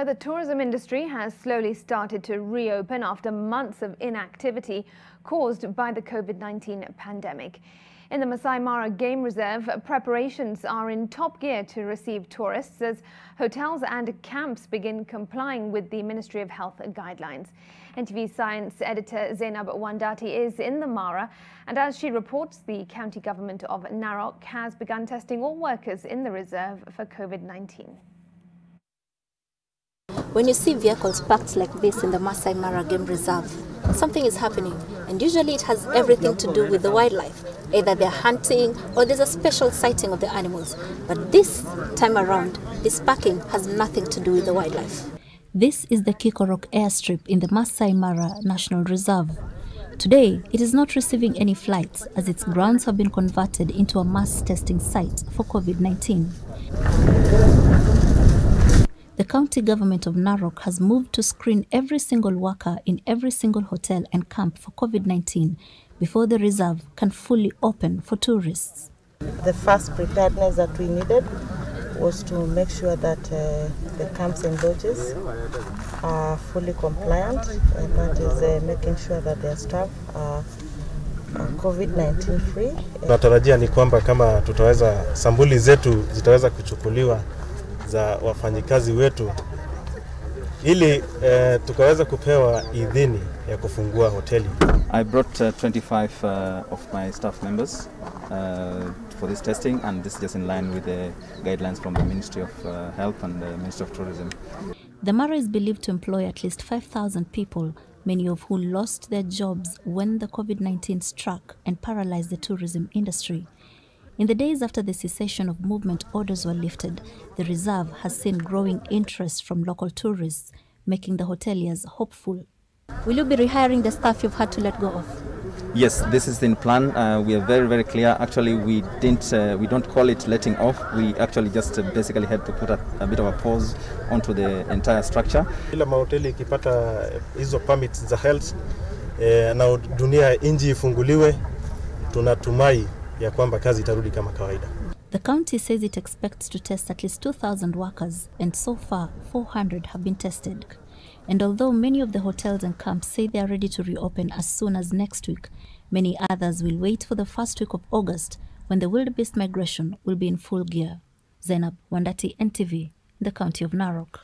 The tourism industry has slowly started to reopen after months of inactivity caused by the COVID-19 pandemic. In the Maasai Mara Game Reserve, preparations are in top gear to receive tourists as hotels and camps begin complying with the Ministry of Health guidelines. NTV Science editor Zainab Wandati is in the Mara, and as she reports, the county government of Narok has begun testing all workers in the reserve for COVID-19. When you see vehicles parked like this in the Maasai Mara Game Reserve, something is happening, and usually it has everything to do with the wildlife. Either they're hunting or there's a special sighting of the animals. But this time around, this parking has nothing to do with the wildlife. This is the Kikorok airstrip in the Maasai Mara National Reserve. Today, it is not receiving any flights as its grounds have been converted into a mass testing site for COVID-19. The county government of Narok has moved to screen every single worker in every single hotel and camp for COVID-19 before the reserve can fully open for tourists. The first preparedness that we needed was to make sure that the camps and lodges are fully compliant, and that is making sure that their staff are COVID-19 free. Tunatarajia ni kwamba kama tutaweza sampuli zetu zitaweza kuchukuliwa za wafanyikazi wetu ili tukaweza kupewa idhini ya kufungua hoteli. I brought 25 of my staff members for this testing, and this is just in line with the guidelines from the Ministry of Health and the Ministry of Tourism. The Mara is believed to employ at least 5,000 people, many of who lost their jobs when the COVID-19 struck and paralyzed the tourism industry. In the days after the cessation of movement orders were lifted, the reserve has seen growing interest from local tourists, making the hoteliers hopeful. Will you be rehiring the staff you've had to let go of? Yes, this is in plan. We are very, very clear. Actually, we don't call it letting off. We actually just basically had to put a bit of a pause onto the entire structure. Kila mahoteli ikipata hizo permits za health na dunia inji ifunguliwe, tunatumai ya kwamba kazi itarudi kama kawaida. The county says it expects to test at least 2,000 workers, and so far 400 have been tested. And although many of the hotels and camps say they are ready to reopen as soon as next week, many others will wait for the first week of August when the wildebeest migration will be in full gear. Zainab Wandati, NTV, in the county of Narok.